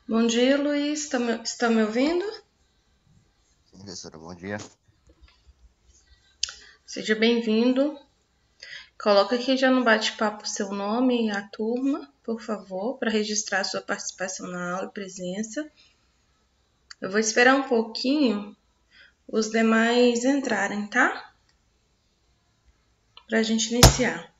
Bom dia, Luiz. Está me ouvindo? Sim, professora, bom dia. Seja bem-vindo. Coloca aqui já no bate-papo seu nome e a turma, por favor, para registrar sua participação na aula e presença. Eu vou esperar um pouquinho os demais entrarem, tá? Para a gente iniciar.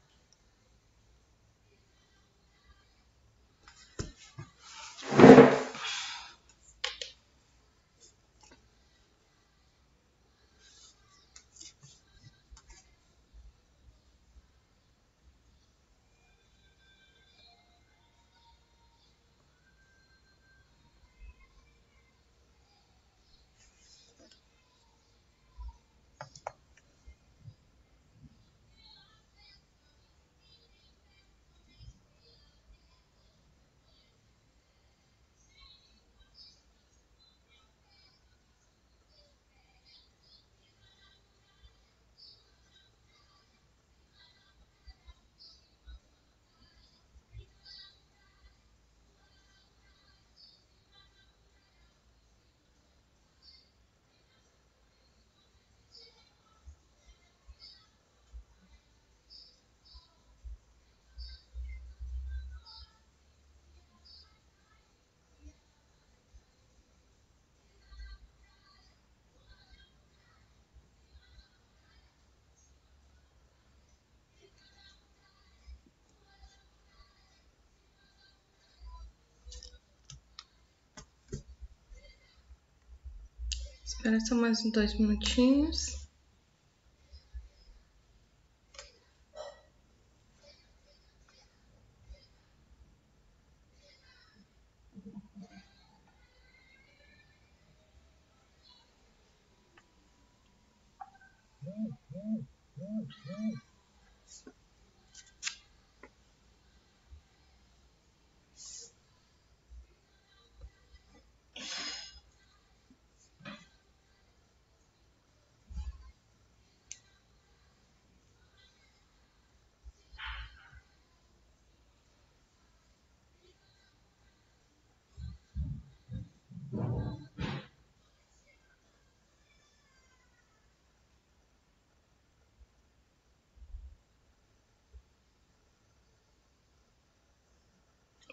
Espera só mais 2 minutinhos.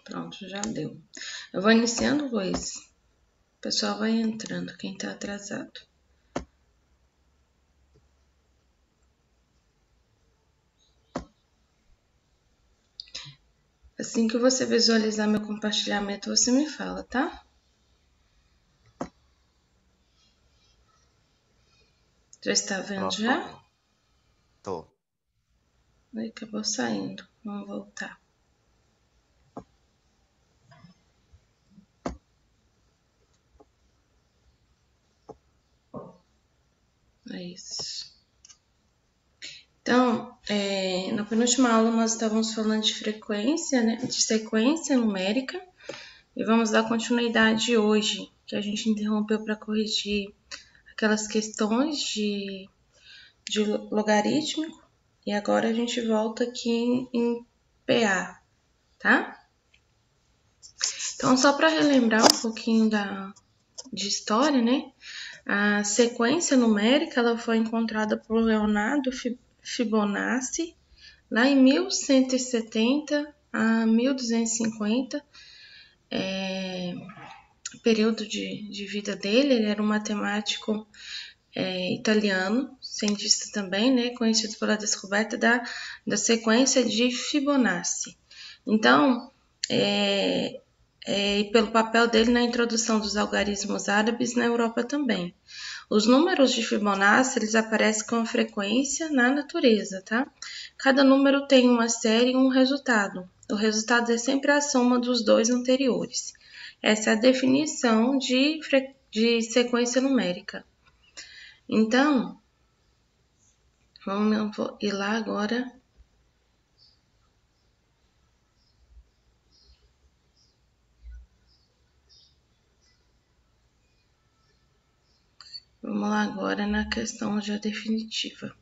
Pronto, já deu. Eu vou iniciando, Luiz. O pessoal vai entrando, quem tá atrasado. Assim que você visualizar meu compartilhamento, você me fala, tá? Já está vendo já? Tô. Aí acabou saindo. Vamos voltar. É isso. Então, na penúltima aula nós estávamos falando de frequência, né? De sequência numérica. E vamos dar continuidade hoje, que a gente interrompeu para corrigir aquelas questões de logarítmico. E agora a gente volta aqui em PA, tá? Então, só para relembrar um pouquinho de história, né? A sequência numérica ela foi encontrada por Leonardo Fibonacci lá em 1170 a 1250, período de vida dele. Ele era um matemático italiano, cientista também, né, conhecido pela descoberta da sequência de Fibonacci. Então, e pelo papel dele na introdução dos algarismos árabes na Europa também. Os números de Fibonacci, eles aparecem com frequência na natureza, tá? Cada número tem uma série e um resultado. O resultado é sempre a soma dos dois anteriores. Essa é a definição de sequência numérica. Então, vamos ir lá agora. Vamos lá agora na questão já definitiva.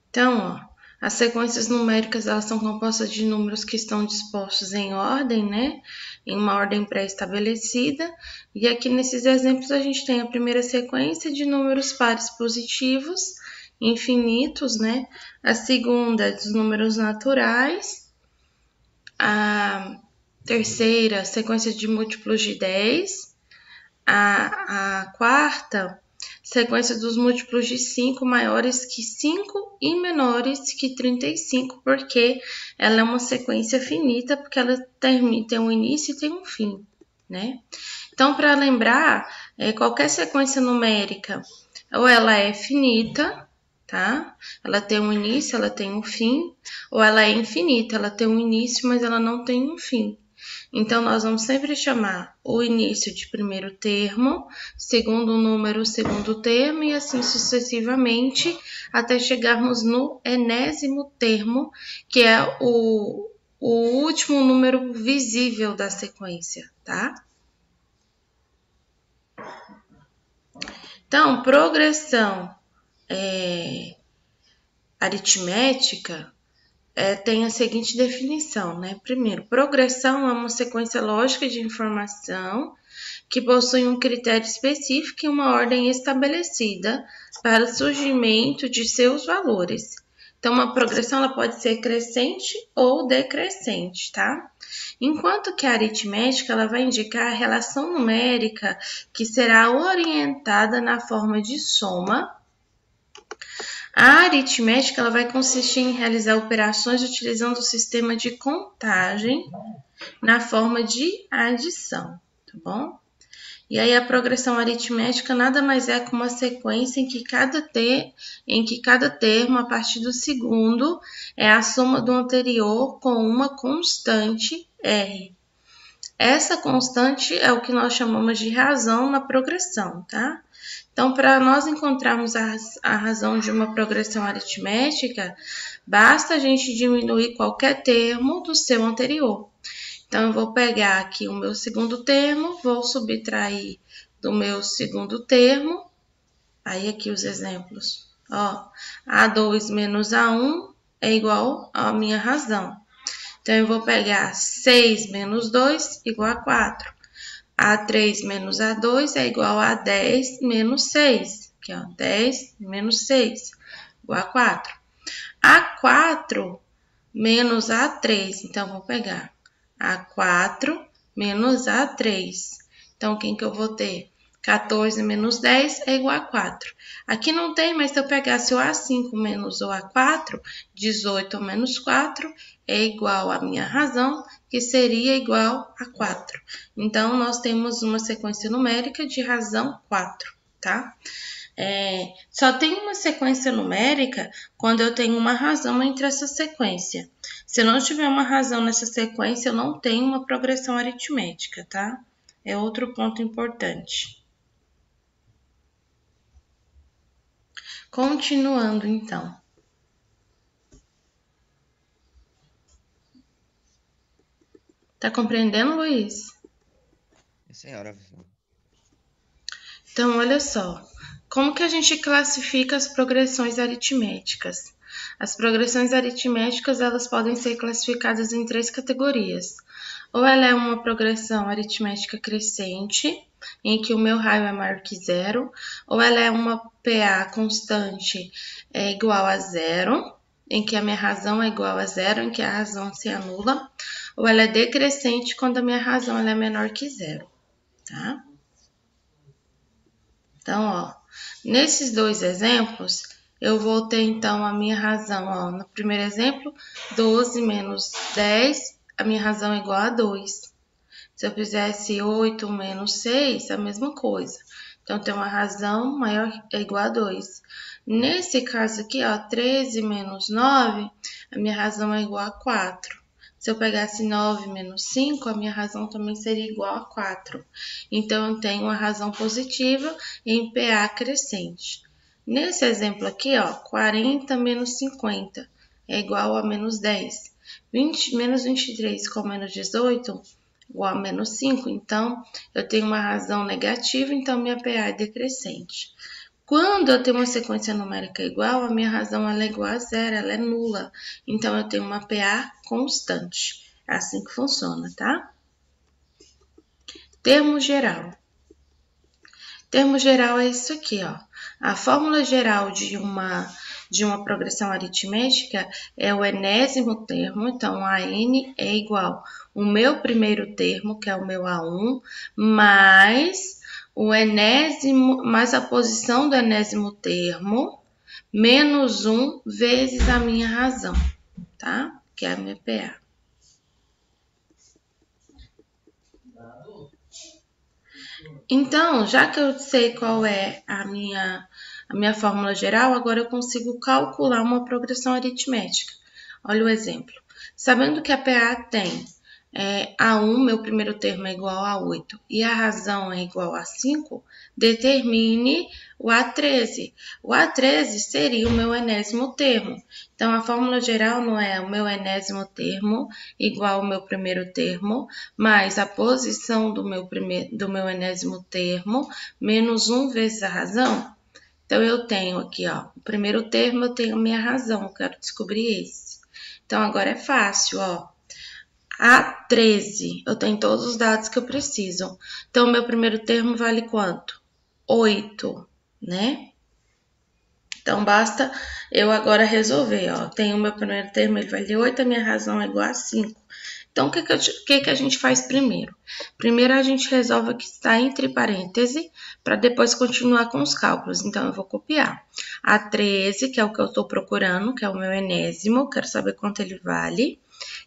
Então, ó, as sequências numéricas, elas são compostas de números que estão dispostos em ordem, né? Em uma ordem pré-estabelecida. E aqui nesses exemplos a gente tem a primeira sequência de números pares positivos, infinitos, né? A segunda dos números naturais. A terceira, sequência de múltiplos de 10. A quarta, sequência dos múltiplos de 5 maiores que 5 e menores que 35, porque ela é uma sequência finita, porque ela tem um início e tem um fim, né? Então, para lembrar, qualquer sequência numérica, ou ela é finita, tá? Ela tem um início, ela tem um fim, ou ela é infinita, ela tem um início, mas ela não tem um fim. Então, nós vamos sempre chamar o início de primeiro termo, segundo número, segundo termo, e assim sucessivamente, até chegarmos no enésimo termo, que é o último número visível da sequência, tá? Então, progressão aritmética tem a seguinte definição, né? Primeiro, progressão é uma sequência lógica de informação que possui um critério específico e uma ordem estabelecida para o surgimento de seus valores. Então, uma progressão ela pode ser crescente ou decrescente, tá? Enquanto que a aritmética ela vai indicar a relação numérica que será orientada na forma de soma. A aritmética ela vai consistir em realizar operações utilizando o sistema de contagem na forma de adição, tá bom? E aí a progressão aritmética nada mais é que uma sequência em que cada termo, a partir do segundo, é a soma do anterior com uma constante R. Essa constante é o que nós chamamos de razão na progressão, tá? Então, para nós encontrarmos a razão de uma progressão aritmética, basta a gente diminuir qualquer termo do seu anterior. Então, eu vou pegar aqui o meu segundo termo, vou subtrair do meu segundo termo. Aí, aqui os exemplos. Ó, A2 menos A1 é igual à minha razão. Então, eu vou pegar 6 menos 2 igual a 4. A3 menos A2 é igual a 10 menos 6. Aqui, ó, 10 menos 6 igual a 4. A4 menos A3. Então, vou pegar A4 menos A3. Então, quem que eu vou ter? 14 menos 10 é igual a 4. Aqui não tem, mas se eu pegasse o A5 menos o A4, 18 menos 4 é igual à minha razão, que seria igual a 4. Então, nós temos uma sequência numérica de razão 4, tá? Só tem uma sequência numérica quando eu tenho uma razão entre essa sequência. Se eu não tiver uma razão nessa sequência, eu não tenho uma progressão aritmética, tá? É outro ponto importante. Continuando, então. Tá compreendendo, Luiz? Senhora. Então, olha só. Como que a gente classifica as progressões aritméticas? As progressões aritméticas, elas podem ser classificadas em 3 categorias. Ou ela é uma progressão aritmética crescente, em que o meu raio é maior que 0, ou ela é uma PA constante igual a 0, em que a minha razão é igual a 0, em que a razão se anula, ou ela é decrescente quando a minha razão ela é menor que 0, tá? Então, ó, nesses 2 exemplos, eu vou ter, então, a minha razão, ó, no primeiro exemplo, 12 menos 10, a minha razão é igual a 2. Se eu fizesse 8 menos 6, a mesma coisa. Então, tem uma razão maior é igual a 2. Nesse caso aqui, ó, 13 menos 9, a minha razão é igual a 4. Se eu pegasse 9 menos 5, a minha razão também seria igual a 4. Então, eu tenho uma razão positiva em PA crescente. Nesse exemplo aqui, ó, 40 menos 50 é igual a menos 10. Menos 23 com menos 18 igual a menos 5. Então, eu tenho uma razão negativa, então minha PA é decrescente. Quando eu tenho uma sequência numérica igual, a minha razão ela é igual a zero, ela é nula. Então, eu tenho uma PA constante. É assim que funciona, tá? Termo geral. Termo geral é isso aqui, ó. A fórmula geral de uma progressão aritmética é o enésimo termo. Então, a n é igual ao meu primeiro termo, que é o meu A1, mais o enésimo, mais a posição do enésimo termo, menos 1 vezes a minha razão, tá? Que é a minha PA. Então, já que eu sei qual é a minha fórmula geral, agora eu consigo calcular uma progressão aritmética. Olha o exemplo. Sabendo que a PA tem A1, meu primeiro termo é igual a 8, e a razão é igual a 5, determine o A13. O A13 seria o meu enésimo termo. Então, a fórmula geral não é o meu enésimo termo igual ao meu primeiro termo, mais a posição do meu enésimo termo, menos 1 vezes a razão. Então, eu tenho aqui, ó, o primeiro termo, eu tenho a minha razão, eu quero descobrir esse. Então, agora é fácil, ó. A13, eu tenho todos os dados que eu preciso. Então, meu primeiro termo vale quanto? 8, né? Então, basta eu agora resolver, ó. Tenho o meu primeiro termo, ele vale 8, a minha razão é igual a 5. Então, o que a gente faz primeiro? Primeiro, a gente resolve o que está entre parênteses, para depois continuar com os cálculos. Então, eu vou copiar. A13, que é o que eu estou procurando, que é o meu enésimo, quero saber quanto ele vale,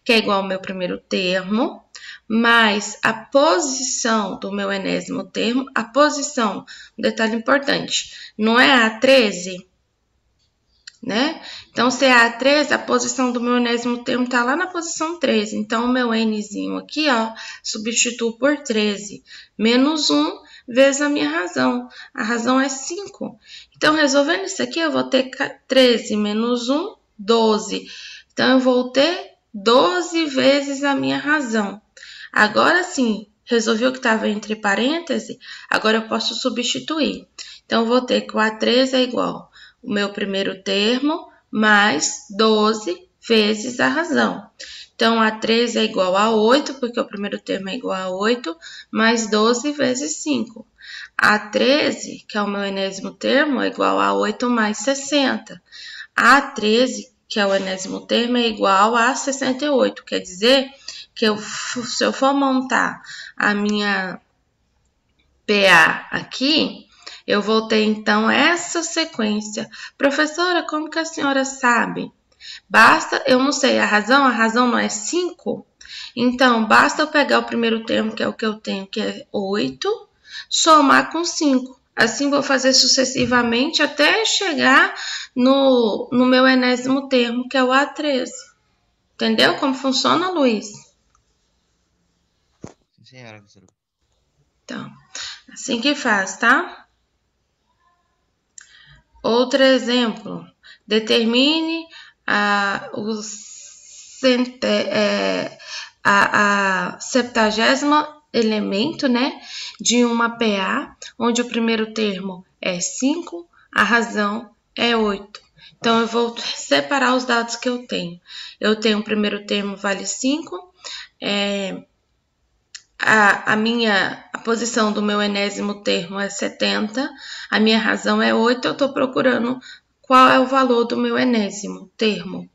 que é igual ao meu primeiro termo, mais a posição do meu enésimo termo. A posição, um detalhe importante, não é A13? Né? Então, se é A13, a posição do meu enésimo termo está lá na posição 13. Então, o meu Nzinho aqui, ó, substituo por 13. Menos 1 vezes a minha razão. A razão é 5. Então, resolvendo isso aqui, eu vou ter 13 menos 1, 12. Então, eu vou ter 12 vezes a minha razão. Agora sim, resolvi o que estava entre parênteses, agora eu posso substituir. Então, eu vou ter que o A13 é igual o meu primeiro termo mais 12 vezes a razão. Então, A13 é igual a 8, porque o primeiro termo é igual a 8, mais 12 vezes 5. A13, que é o meu enésimo termo, é igual a 8 mais 60. A13, que é o enésimo termo, é igual a 68. Quer dizer que se eu for montar a minha PA aqui, eu vou ter, então, essa sequência. Professora, como que a senhora sabe? Basta, eu não sei, a razão não é 5? Então, basta eu pegar o primeiro termo, que é o que eu tenho, que é 8, somar com 5. Assim, vou fazer sucessivamente até chegar no meu enésimo termo, que é o A13. Entendeu como funciona, Luiz? Sim, senhora, professora. Então, assim que faz, tá? Outro exemplo, determine a 70º elemento, né, de uma PA, onde o primeiro termo é 5, a razão é 8. Então, eu vou separar os dados que eu tenho. Eu tenho o primeiro termo vale 5, a posição do meu enésimo termo é 70, a minha razão é 8, eu estou procurando qual é o valor do meu enésimo termo.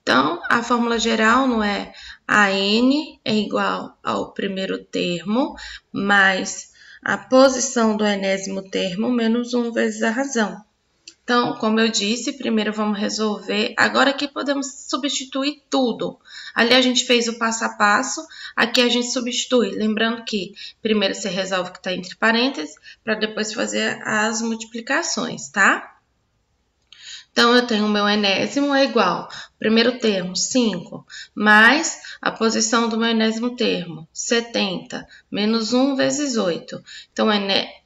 Então, a fórmula geral não é a n é igual ao primeiro termo, mais a posição do enésimo termo, menos 1 vezes a razão. Então, como eu disse, primeiro vamos resolver. Agora aqui podemos substituir tudo. Ali a gente fez o passo a passo, aqui a gente substitui. Lembrando que primeiro você resolve o que está entre parênteses, para depois fazer as multiplicações, tá? Então, eu tenho o meu enésimo é igual, primeiro termo, 5, mais a posição do meu enésimo termo, 70, menos 1 vezes 8. Então,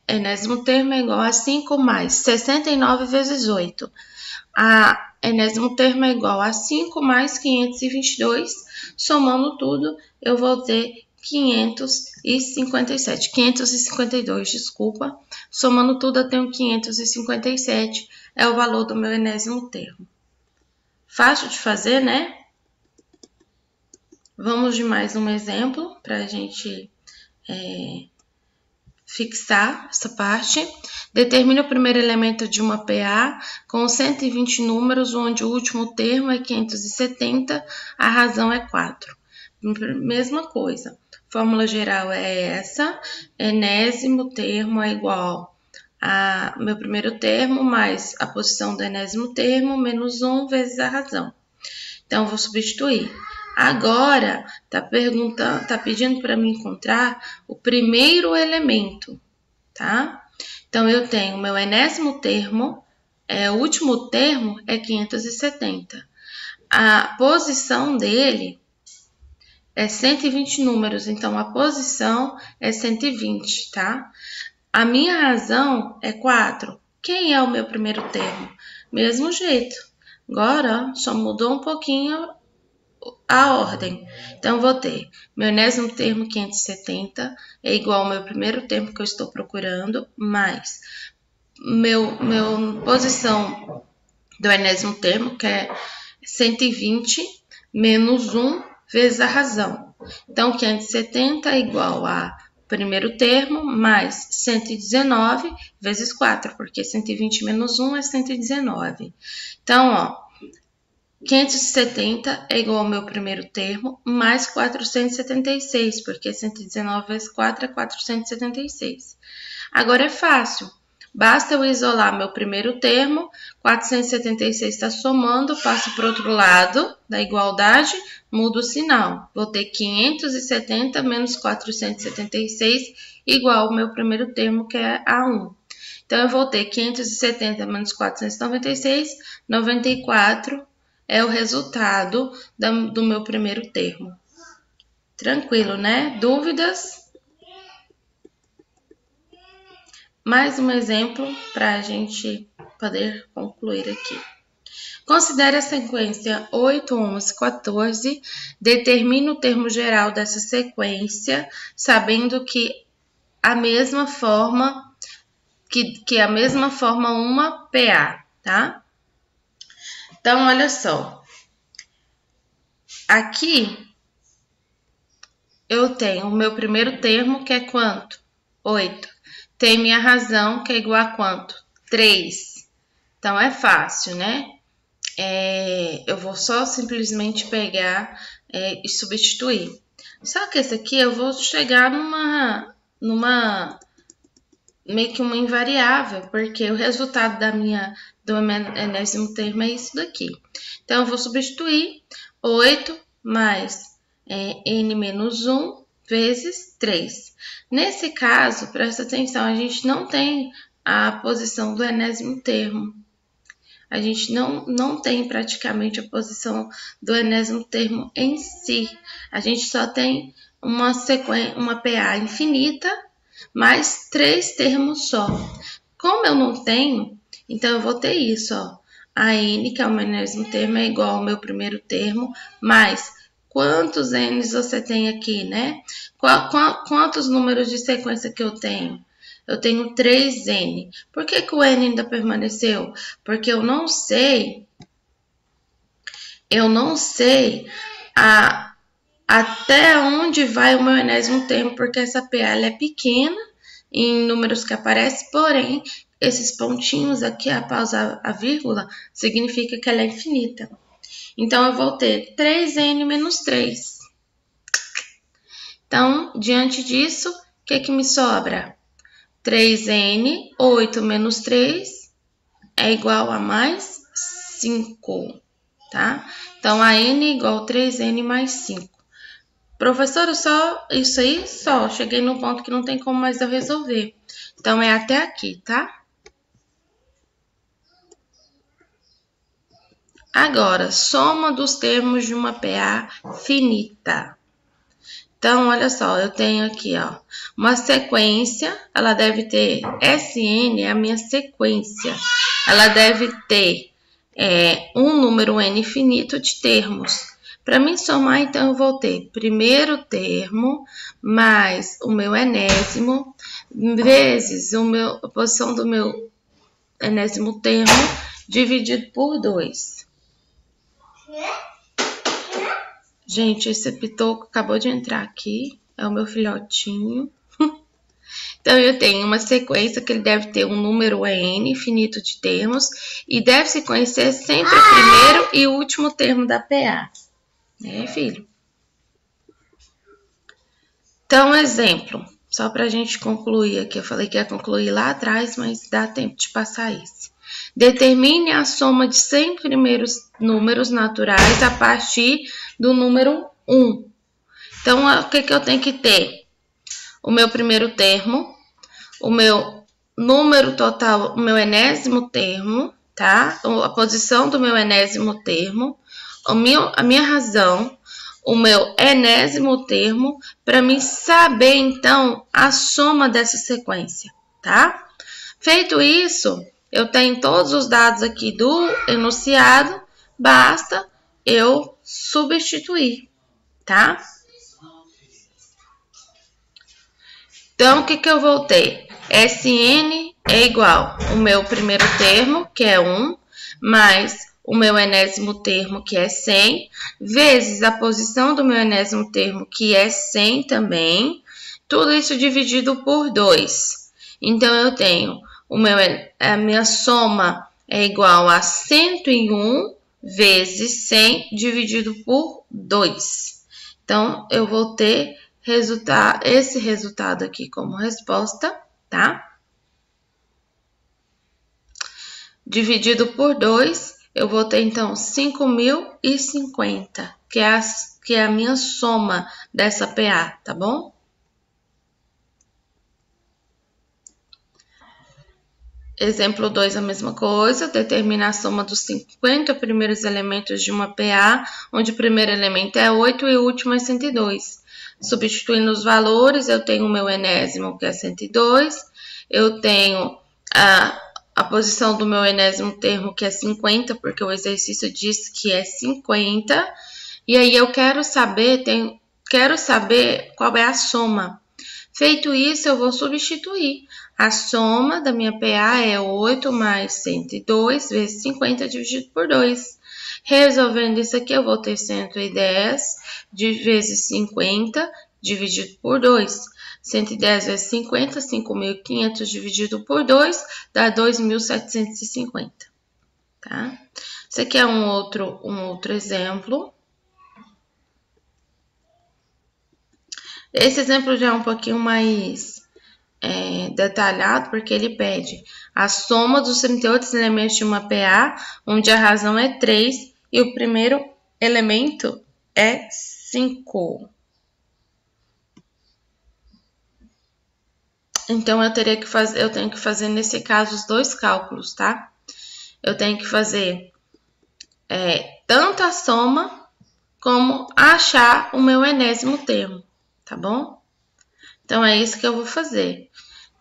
enésimo termo é igual a 5 mais 69 vezes 8. A enésimo termo é igual a 5 mais 522. Somando tudo, eu vou ter 552, desculpa. Somando tudo, eu tenho 557, é o valor do meu enésimo termo. Fácil de fazer, né? Vamos de mais um exemplo para a gente fixar essa parte. Determine o primeiro elemento de uma PA com 120 números, onde o último termo é 570, a razão é 4. Mesma coisa. Fórmula geral é essa. Enésimo termo é igual a meu primeiro termo mais a posição do enésimo termo menos 1 vezes a razão. Então, eu vou substituir. Agora, tá pedindo para me encontrar o primeiro elemento, tá? Então, eu tenho o meu enésimo termo, o último termo é 570. A posição dele é 120 números, então a posição é 120, tá? A minha razão é 4. Quem é o meu primeiro termo? Mesmo jeito. Agora, só mudou um pouquinho a ordem. Então, vou ter meu enésimo termo 570 é igual ao meu primeiro termo que eu estou procurando, mais meu posição do enésimo termo, que é 120, menos 1 vezes a razão. Então, 570 é igual a primeiro termo mais 119 vezes 4, porque 120 menos 1 é 119. Então, ó, 570 é igual ao meu primeiro termo, mais 476, porque 119 vezes 4 é 476. Agora é fácil. Basta eu isolar meu primeiro termo, 476 está somando, passo para o outro lado da igualdade, mudo o sinal. Vou ter 570 menos 476 igual ao meu primeiro termo, que é A1. Então, eu vou ter 570 menos 496, 94 é o resultado do meu primeiro termo. Tranquilo, né? Dúvidas? Mais um exemplo para a gente poder concluir aqui. Considere a sequência 8, 11, 14. Determine o termo geral dessa sequência, sabendo que a mesma forma uma PA, tá? Então, olha só. Aqui eu tenho o meu primeiro termo, que é quanto? 8. Tem minha razão, que é igual a quanto? 3. Então, é fácil, né? Eu vou só simplesmente pegar e substituir. Só que esse aqui eu vou chegar numa meio que uma invariável, porque o resultado do enésimo termo é isso daqui. Então, eu vou substituir 8 mais n menos 1 vezes 3. Nesse caso, presta atenção, a gente não tem a posição do enésimo termo. A gente não tem praticamente a posição do enésimo termo em si. A gente só tem uma PA infinita, mais 3 termos só. Como eu não tenho, então eu vou ter isso, ó. A n, que é o meu enésimo termo, é igual ao meu primeiro termo, mais quantos n's você tem aqui, né? Quantos números de sequência que eu tenho? Eu tenho 3n. Por que o n ainda permaneceu? Porque eu não sei até onde vai o meu enésimo termo, porque essa PA ela é pequena em números que aparecem, porém, esses pontinhos aqui, após a vírgula, significa que ela é infinita. Então, eu vou ter 3n menos 3. Então, diante disso, o que me sobra? 3n, 8 menos 3 é igual a mais 5, tá? Então, a n é igual a 3n mais 5. Professora, só isso aí? Só. Cheguei num ponto que não tem como mais eu resolver. Então, é até aqui, tá? Agora, soma dos termos de uma PA finita. Então, olha só, eu tenho aqui, ó, uma sequência, ela deve ter, Sn é a minha sequência, ela deve ter um número n finito de termos. Para mim somar, então, eu vou ter primeiro termo mais o meu enésimo, vezes a posição do meu enésimo termo, dividido por 2. Gente, esse pitoco acabou de entrar aqui, é o meu filhotinho. Então, eu tenho uma sequência que ele deve ter um número n finito de termos e deve se conhecer sempre o primeiro e o último termo da PA. Filho? Então, exemplo, só para a gente concluir aqui, eu falei que ia concluir lá atrás, mas dá tempo de passar esse. Determine a soma de 100 primeiros números naturais a partir do número 1. Então, o que eu tenho que ter? O meu primeiro termo, o meu número total, o meu enésimo termo, tá? A posição do meu enésimo termo, a minha razão, o meu enésimo termo, para mim saber, então, a soma dessa sequência, tá? Feito isso, eu tenho todos os dados aqui do enunciado, basta eu substituir, tá? Então, o que eu vou ter? Sn é igual ao meu primeiro termo, que é 1, mais o meu enésimo termo, que é 100, vezes a posição do meu enésimo termo, que é 100 também, tudo isso dividido por 2. Então, eu tenho a minha soma é igual a 101 vezes 100 dividido por 2. Então, eu vou ter esse resultado aqui como resposta, tá? Dividido por 2, eu vou ter, então, 5.050, que é a minha soma dessa PA, tá bom? Exemplo 2, a mesma coisa, determina a soma dos 50 primeiros elementos de uma PA, onde o primeiro elemento é 8 e o último é 102. Substituindo os valores, eu tenho o meu enésimo, que é 102, eu tenho a posição do meu enésimo termo, que é 50, porque o exercício diz que é 50, e aí eu quero saber qual é a soma. Feito isso, eu vou substituir. A soma da minha PA é 8 mais 102 vezes 50 dividido por 2. Resolvendo isso aqui, eu vou ter 110 vezes 50 dividido por 2. 110 vezes 50, 5.500 dividido por 2, dá 2.750. Tá? Esse aqui é um outro exemplo. Esse exemplo já é um pouquinho mais detalhado, porque ele pede a soma dos 38 elementos de uma PA, onde a razão é 3 e o primeiro elemento é 5. Então, eu tenho que fazer nesse caso os dois cálculos, tá? Eu tenho que fazer tanto a soma como achar o meu enésimo termo, tá bom? Então, é isso que eu vou fazer.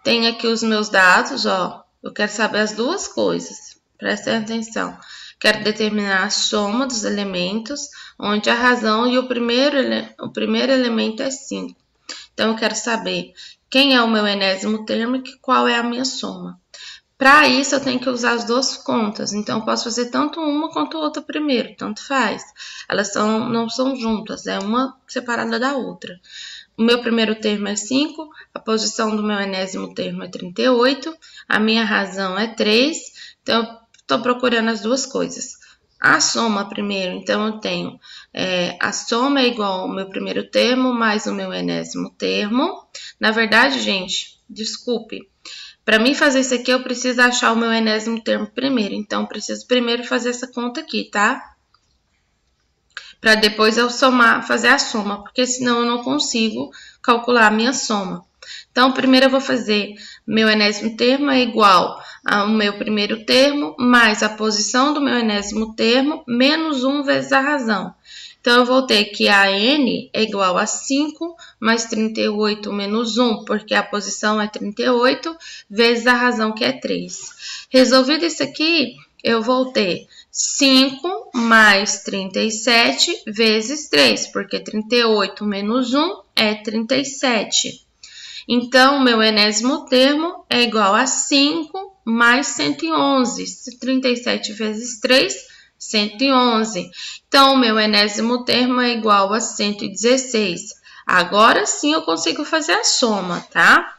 Tenho aqui os meus dados, ó. Eu quero saber as duas coisas. Prestem atenção. Quero determinar a soma dos elementos, onde a razão e o primeiro elemento é 5. Então, eu quero saber quem é o meu enésimo termo e qual é a minha soma. Para isso, eu tenho que usar as duas contas. Então, eu posso fazer tanto uma quanto outra primeiro, tanto faz. Elas não são juntas, é uma separada da outra. O meu primeiro termo é 5, a posição do meu enésimo termo é 38, a minha razão é 3, então eu estou procurando as duas coisas. A soma primeiro, então eu tenho a soma é igual ao meu primeiro termo mais o meu enésimo termo. Na verdade, gente, desculpe, para mim fazer isso aqui eu preciso achar o meu enésimo termo primeiro, então eu preciso primeiro fazer essa conta aqui, tá? Para depois eu fazer a soma, porque senão eu não consigo calcular a minha soma. Então, primeiro eu vou fazer meu enésimo termo é igual ao meu primeiro termo mais a posição do meu enésimo termo menos 1 vezes a razão. Então, eu vou ter que a n é igual a 5 mais 38 menos 1, porque a posição é 38, vezes a razão, que é 3. Resolvido isso aqui, eu vou ter 5 mais 37 vezes 3, porque 38 menos 1 é 37. Então, meu enésimo termo é igual a 5 mais 111. 37 vezes 3, 111. Então, o meu enésimo termo é igual a 116. Agora sim eu consigo fazer a soma, tá?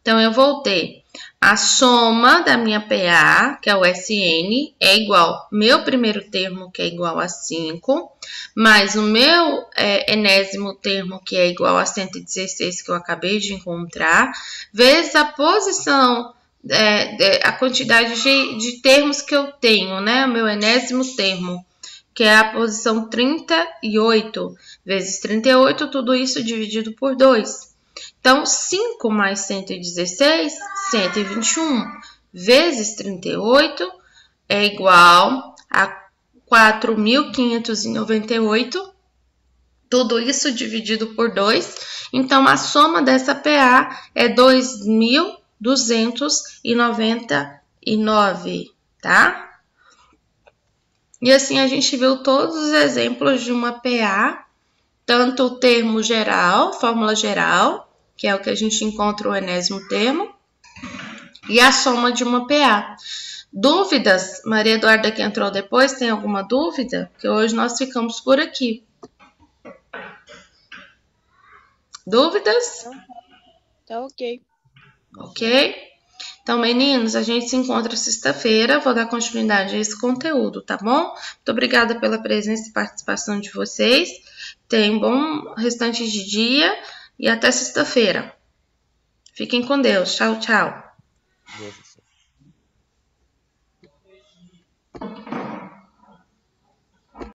Então, eu vou ter a soma da minha PA, que é o SN, é igual meu primeiro termo, que é igual a 5, mais o meu enésimo termo, que é igual a 116, que eu acabei de encontrar, vezes a posição, a quantidade de termos que eu tenho, né? O meu enésimo termo, que é a posição 38, vezes 38, tudo isso dividido por 2. Então, 5 mais 116, 121, vezes 38 é igual a 4.598. Tudo isso dividido por 2. Então, a soma dessa PA é 2.299, tá? E assim a gente viu todos os exemplos de uma PA, tanto o termo geral, fórmula geral, que é o que a gente encontra o enésimo termo, e a soma de uma PA. Dúvidas? Maria Eduarda, que entrou depois, tem alguma dúvida? Porque hoje nós ficamos por aqui. Dúvidas? Tá ok. Ok? Então, meninos, a gente se encontra sexta-feira. Vou dar continuidade a esse conteúdo, tá bom? Muito obrigada pela presença e participação de vocês. Tenham um bom restante de dia e até sexta-feira. Fiquem com Deus. Tchau, tchau. Deus.